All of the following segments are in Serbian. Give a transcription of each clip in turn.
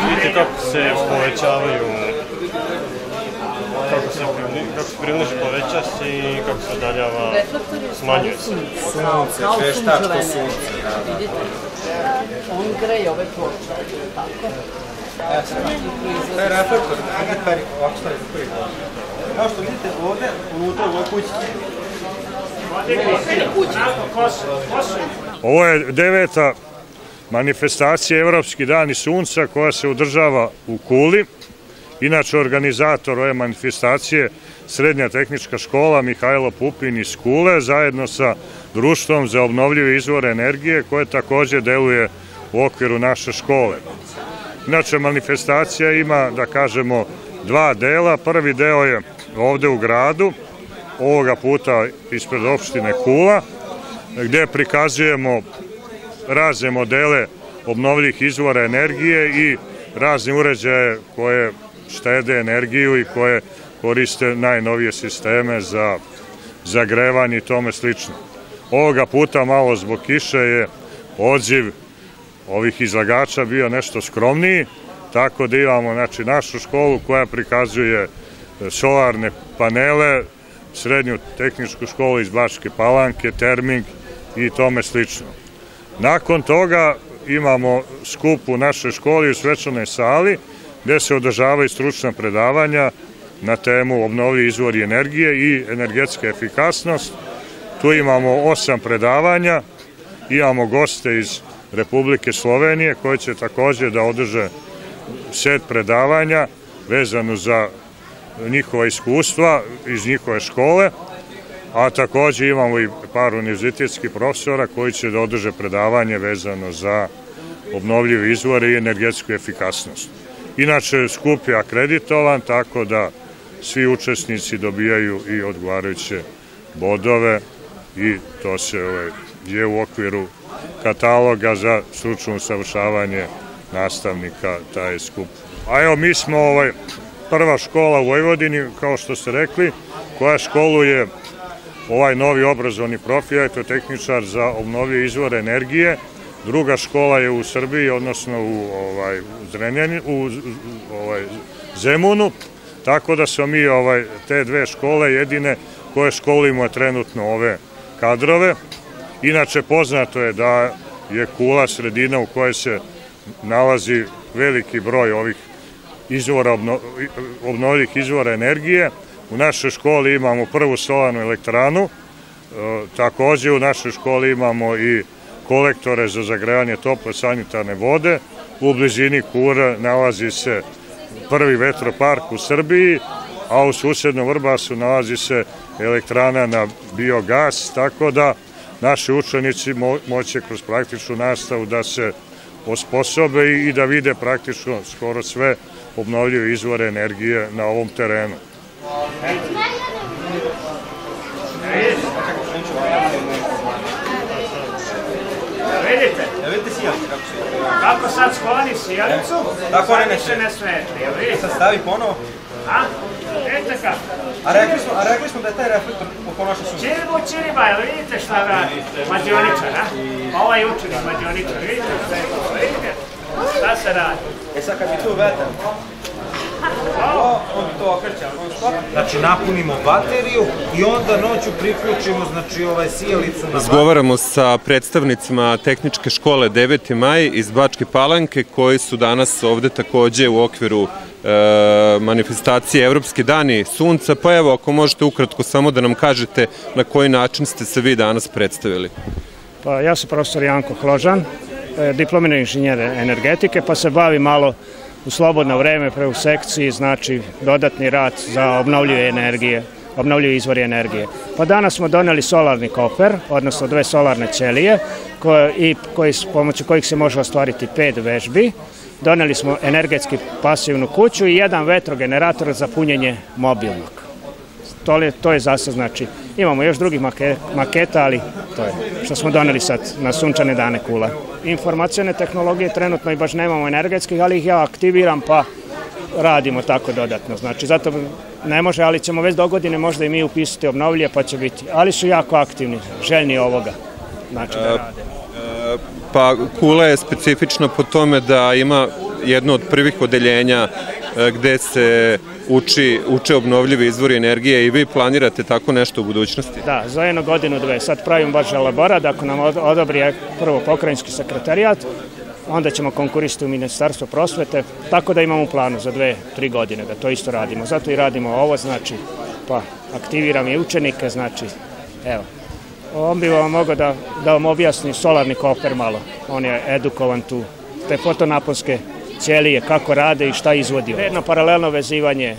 Vidite kako se povećavaju, kako se približi poveća se i kako se daljava, smanjuje se. Sunce, veštačko sunce. Vidite, on greje ove ploče, tako? Taj reflektor, ovako stavi za prvi. Kao što vidite ovde, unutra u ovoj kući. Ovo je 9. manifestacija Evropski dani sunca koja se održava u Kuli. Inače, organizator ove manifestacije Srednja tehnička škola Mihajlo Pupin iz Kule zajedno sa Društvom za obnovljive izvore energije koje takođe deluje u okviru naše škole. Inače, manifestacija ima, da kažemo, dva dela. Prvi deo je ovde u gradu, ovoga puta ispred opštine Kula, gde prikazujemo razne modele obnovljivih izvora energije i razne uređaje koje štede energiju i koje koriste najnovije sisteme za zagrevanje i tome slično. Ovoga puta malo zbog kiše je odziv ovih izlagača bio nešto skromniji, tako da imamo našu školu koja prikazuje solarne panele, Srednju tehničku školu iz Bačke Palanke, terming i tome slično. Nakon toga imamo skup u našoj školi u svečanoj sali gde se održavaju stručna predavanja na temu obnovljivi izvori energije i energetska efikasnost. Tu imamo 8 predavanja, imamo goste iz Republike Slovenije koji će takođe da održe set predavanja vezano za njihova iskustva iz njihove škole, a takođe imamo i par univerzitetskih profesora koji će da održe predavanje vezano za obnovljive izvore i energetsku efikasnost. Inače, skup je akreditovan, tako da svi učesnici dobijaju i odgovarajuće bodove i to se je u okviru kataloga za stručno usavršavanje nastavnika taj skup. A evo, mi smo prva škola u Vojvodini, kao što ste rekli, koja školuje ovaj novi obrazovni profil, to je tehničar za obnovljive izvore energije. Druga škola je u Srbiji, odnosno u Zemunu, tako da smo mi te dve škole jedine koje školujemo trenutno ove kadrove. Inače, poznato je da je Kula sredina u kojoj se nalazi veliki broj ovih obnovljivih izvora energije. U našoj školi imamo prvu solarnu elektranu, takođe u našoj školi imamo i kolektore za zagrevanje tople sanitarne vode. U blizini Kule nalazi se prvi vetropark u Srbiji, a u susednom Vrbasu nalazi se elektrana na biogas, tako da naši učenici moće kroz praktičnu nastavu da se osposobe i da vide praktično skoro sve obnovljive izvore energije na ovom terenu. Vidite? Vidite sijalicu kako se ide. Kako sad skloni sijalicu, sad više ne svetli. Sad stavi ponovo. A? Vidite kako? A rekli smo da je taj reflektor ponaša sunce. Čiriba, jel vidite šta radi? Mađioničar, a? Ovaj učenik mađioničar, vidite šta je to? Vidite? Šta se radi? Sad kad bi tu vetar, on to okreće, on stop. Znači napunimo bateriju i onda noću priključimo sijalicu na... Razgovaramo sa predstavnicima Tehničke škole 9. maj iz Bačke Palanke koji su danas ovde takođe u okviru manifestacije Evropski dani sunca. Pa evo, ako možete ukratko samo da nam kažete na koji način ste se vi danas predstavili. Pa ja sam profesor Janko Hložan, diplomirani inženjer energetike, pa se bavim malo u slobodno vreme pre u sekciji, znači dodatni rad za obnovljive izvori energije. Pa danas smo doneli solarni koper, odnosno 2 solarne ćelije, pomoću kojih se može ostvariti 5 vežbi. Doneli smo energetski pasivnu kuću i 1 vetrogenerator za punjenje mobilnog. To je za sad, znači, imamo još drugih maketa, ali to je što smo doneli sad na sunčane dane Kula. Informacione tehnologije trenutno i baš nemamo energetskih, ali ih ja aktiviram, pa radimo tako dodatno. Znači, zato ne može, ali ćemo već do godine možda i mi upisati obnovljive, pa će biti. Ali su jako aktivni, željni ovoga, znači da rade. Pa Kula je specifična po tome da ima jedno od prvih odeljenja gde se uče obnovljivi izvori energije i vi planirate tako nešto u budućnosti? Da, za jednu godinu, dve. Sad pravimo baš elaborat, ako nam odobri prvo pokrajinski sekretarijat, onda ćemo konkurisati u Ministarstvo prosvete, tako da imamo u planu za 2-3 godine da to isto radimo. Zato i radimo ovo, znači, pa aktiviram i učenike, znači, evo. On bi vam mogao da vam objasni solarni koper malo. On je edukovan tu, te fotonaponske ćelije, kako rade i šta izvodi. Jedno paralelno vezivanje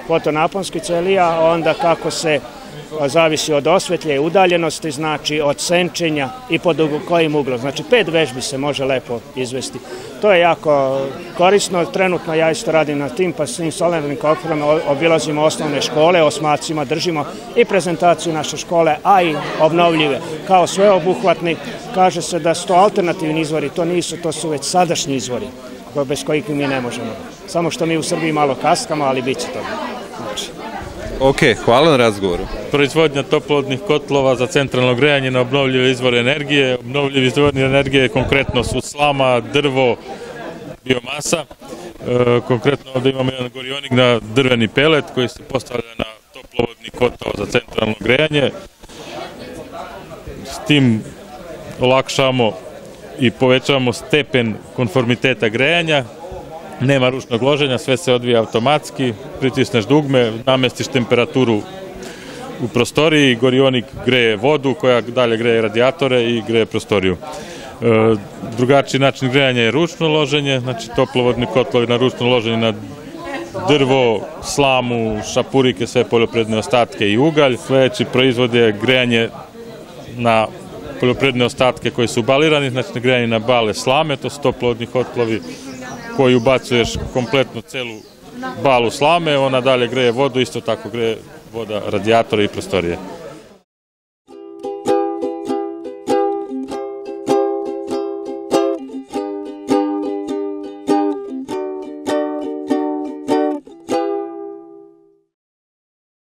fotonaponskih ćelija, onda kako se zavisi od osvetlja i udaljenosti, znači od senčenja i pod kojim uglom. Znači 5 vežbi se može lepo izvesti. To je jako korisno. Trenutno ja isto radim na tim, pa s tim solarnim koperom obilazimo osnovne škole, osmacima držimo i prezentaciju naše škole, a i obnovljive. Kao sveobuhvatni, kaže se da su to alternativni izvori, to nisu, to su već sadašnji izvori, bez kojih mi ne možemo. Samo što mi u Srbiji malo kaskamo, ali bit će toga. Ok, hvala na razgovoru. Proizvodnja toplovodnih kotlova za centralno grejanje na obnovljive izvore energije. Obnovljivi izvori energije konkretno su slama, drvo, biomasa. Konkretno ovdje imamo jedan gorionik na drveni pelet koji se postavlja na toplovodni kotao za centralno grejanje. S tim olakšamo i povećavamo stepen konformiteta grejanja. Nema ručnog loženja, sve se odvija automatski, pritisneš dugme, namestiš temperaturu u prostoriji, gorionik greje vodu koja dalje greje radijatore i greje prostoriju. Drugačiji način grejanja je ručno loženje, znači toplovodni kotlovi na ručno loženje na drvo, slamu, šapurike, sve poljoprivredne ostatke i ugalj. Sljedeći proizvod je grejanje na poljoprivredne ostatke koji su balirani, znači grejanje na bale slame, to su toplovodni kotlovi koji ubacuješ kompletnu celu balu slame, ona dalje greje vodu, isto tako greje voda radijatore i prostorije.